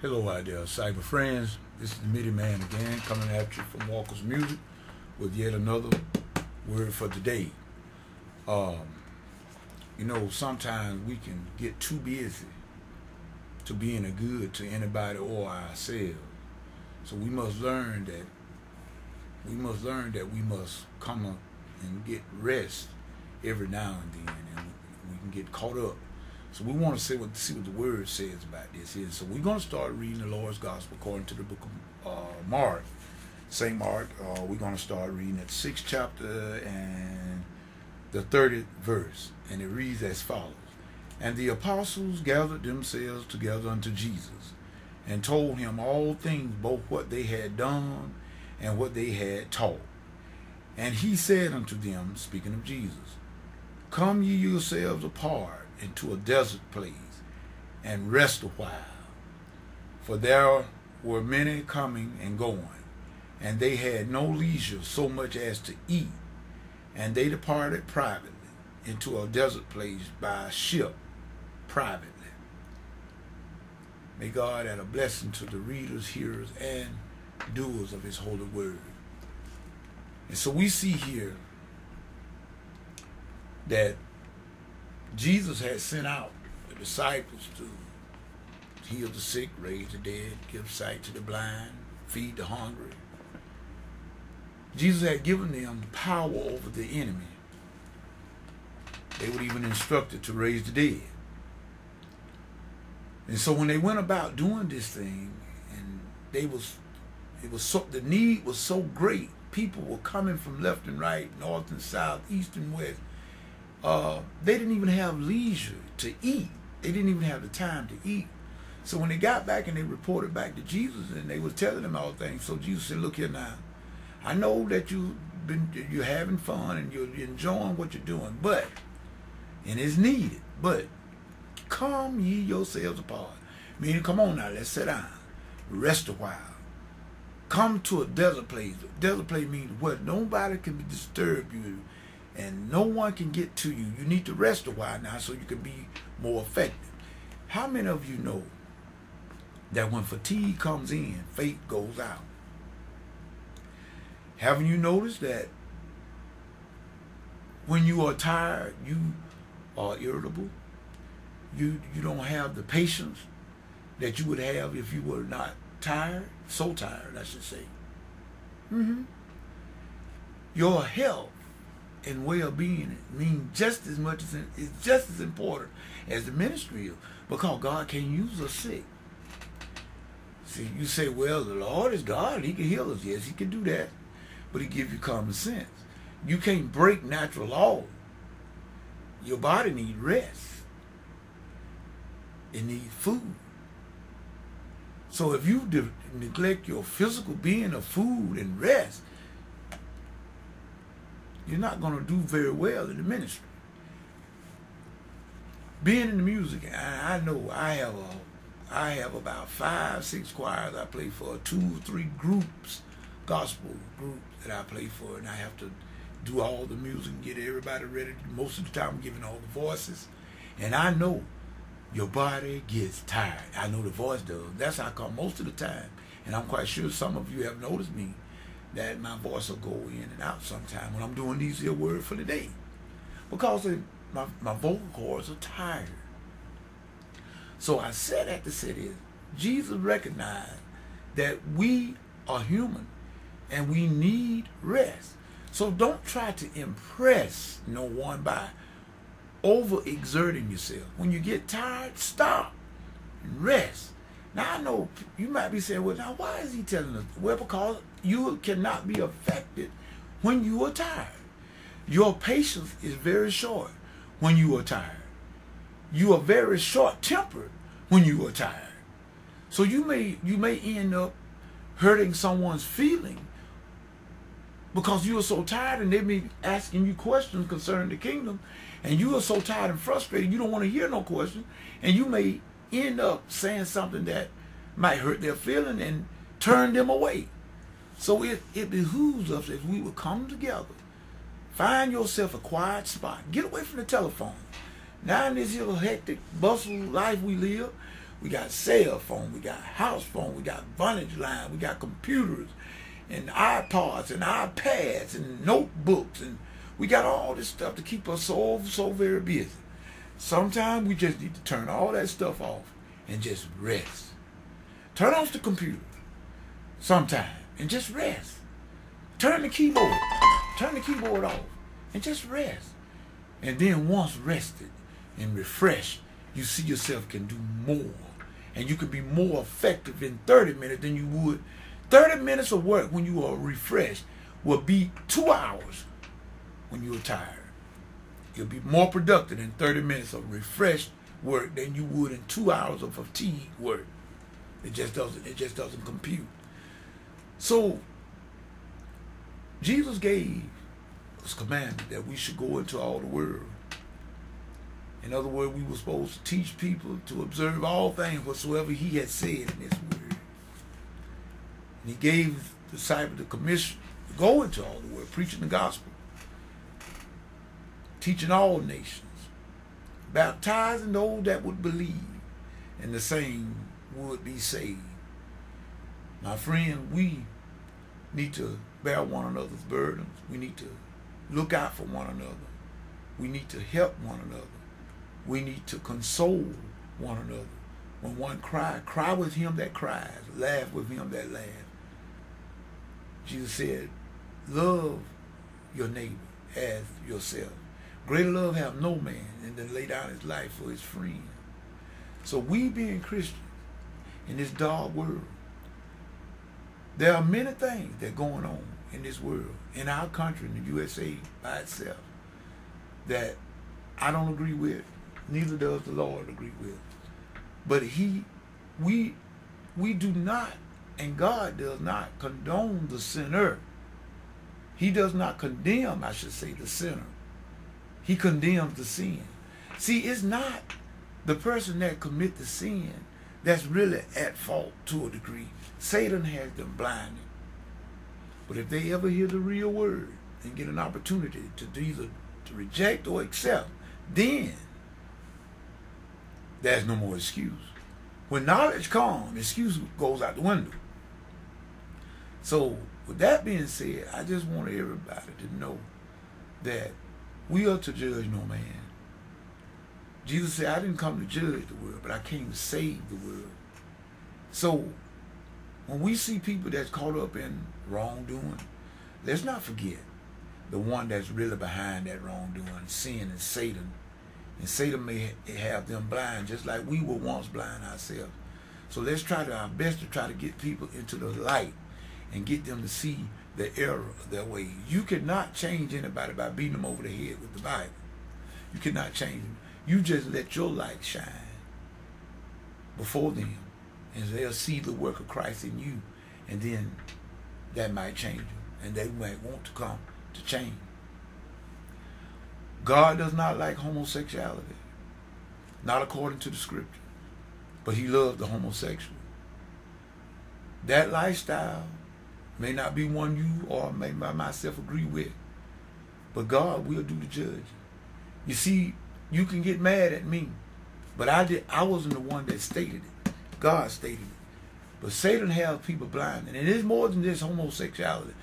Hello out there, cyber friends. This is the MIDI Man again, coming at you from Walker's Music with yet another word for today. Sometimes we can get too busy to being a good to anybody or ourselves. So we must learn that we must come up and get rest every now and then, and we can get caught up. So we want to see what the word says about this here. So we're going to start reading the Lord's Gospel according to the book of Mark. St. Mark, we're going to start reading at 6th chapter and the 30th verse. And it reads as follows. And the apostles gathered themselves together unto Jesus, and told him all things, both what they had done and what they had taught. And he said unto them, speaking of Jesus, Come ye yourselves apart into a desert place, and rest a while. For there were many coming and going, and they had no leisure so much as to eat. And they departed privately into a desert place by ship privately. May God add a blessing to the readers, hearers, and doers of his holy word. And so we see here that Jesus had sent out the disciples to heal the sick, raise the dead, give sight to the blind, feed the hungry. Jesus had given them power over the enemy. They were even instructed to raise the dead. And so when they went about doing this thing, and the need was so great, people were coming from left and right, north and south, east and west. They didn't even have leisure to eat. They didn't even have the time to eat. So when they got back and they reported back to Jesus, and they was telling them all things, so Jesus said, look here now, I know that you're having fun and you're enjoying what you're doing, and it's needed, but come ye yourselves apart. Meaning, come on now, let's sit down, rest a while. Come to a desert place. Desert place means what? Nobody can disturb you, and no one can get to you. You need to rest a while now so you can be more effective. How many of you know that when fatigue comes in, faith goes out? Haven't you noticed that when you are tired, you are irritable? You don't have the patience that you would have if you were not tired. So tired, I should say. Your health and well-being mean just as much as it's just as important as the ministry is, because God can use us sick. See, you say, well, the Lord is God, he can heal us. Yes, he can do that, but he gives you common sense. You can't break natural law. Your body needs rest. It needs food. So if you neglect your physical being of food and rest, you're not going to do very well in the ministry. Being in the music, I know I have about 5-6 choirs I play for, 2 or 3 groups, gospel groups that I play for, and I have to do all the music and get everybody ready. Most of the time I'm giving all the voices, and I know your body gets tired. I know the voice does. That's how I come most of the time, and I'm quite sure some of you have noticed me, that my voice will go in and out sometime when I'm doing these here words for the day, because my vocal cords are tired. So I said that to say this: Jesus recognized that we are human and we need rest. So don't try to impress no one by overexerting yourself. When you get tired, stop and rest. Now I know you might be saying, well, now why is he telling us? Well, because you cannot be affected when you are tired. Your patience is very short when you are tired. You are very short-tempered when you are tired. So you may end up hurting someone's feeling because you are so tired, and they be asking you questions concerning the kingdom, and you are so tired and frustrated you don't want to hear no question, and you may end up saying something that might hurt their feeling and turn them away. So it behooves us if we would come together, find yourself a quiet spot, get away from the telephone. Now in this little hectic, bustle life we live, We got cell phone, we got house phone, we got Vonage line, we got computers and iPods and iPads and notebooks, and we got all this stuff to keep us so very busy. Sometimes we just need to turn all that stuff off and just rest. Turn off the computer sometime and just rest. Turn the keyboard off and just rest. And then once rested and refreshed, you see yourself can do more. And you can be more effective in 30 minutes than you would. 30 minutes of work when you are refreshed will be 2 hours when you are tired. You'll be more productive in 30 minutes of refreshed work than you would in 2 hours of fatigue work. It just doesn't compute. So Jesus gave us commandment that we should go into all the world. In other words, we were supposed to teach people to observe all things whatsoever he had said in his word. And he gave the disciples the commission to go into all the world, preaching the gospel, teaching all nations, baptizing those that would believe, and the same would be saved. My friend, we need to bear one another's burdens. We need to look out for one another. We need to help one another. We need to console one another. When one cries, cry with him that cries, laugh with him that laughs. Jesus said, love your neighbor as yourself. Greater love have no man than to lay down his life for his friend. So we being Christians in this dark world, there are many things that are going on in this world, in our country, in the USA by itself, that I don't agree with, neither does the Lord agree with. But we do not, and God does not condone the sinner. He does not condemn, I should say, the sinner. He condemns the sin. See, it's not the person that commit the sin that's really at fault to a degree. Satan has them blinded. But if they ever hear the real word and get an opportunity to either to reject or accept, then there's no more excuse. When knowledge comes, excuse goes out the window. So with that being said, I just want everybody to know that we are to judge no man. Jesus said, I didn't come to judge the world, but I came to save the world. So when we see people that's caught up in wrongdoing, let's not forget the one that's really behind that wrongdoing, sin, and Satan. And Satan may have them blind just like we were once blind ourselves. So let's try our best to try to get people into the light and get them to see the error of their ways. You cannot change anybody by beating them over the head with the Bible. You cannot change them. You just let your light shine before them, and they'll see the work of Christ in you, and then that might change them, and they might want to come to change. God does not like homosexuality, not according to the scripture, but he loves the homosexual. That lifestyle may not be one you or may myself agree with, but God will do the judging. You see, you can get mad at me, but I wasn't the one that stated it. God stated it. But Satan has people blind, and it is more than just homosexuality.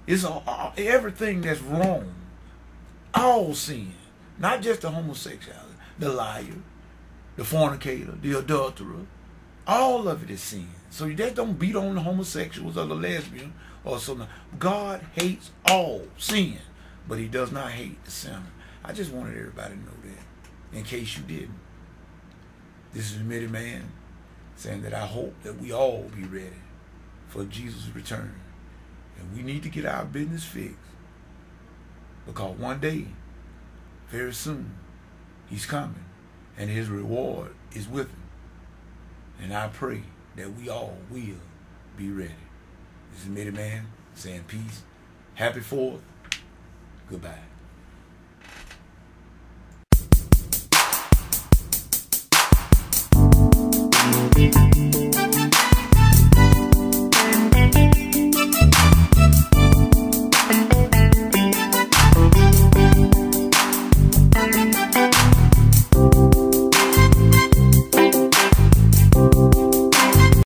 It's everything that's wrong. All sin, not just the homosexuality, the liar, the fornicator, the adulterer. All of it is sin. So you just don't beat on the homosexuals or the lesbian or something. God hates all sin, but he does not hate the sinner. I just wanted everybody to know that, in case you didn't. This is Admitted Man saying that I hope that we all be ready for Jesus' return. And we need to get our business fixed, because one day, very soon, he's coming, and his reward is with him. And I pray that we all will be ready. This is Admitted Man saying peace. Happy 4th. Goodbye.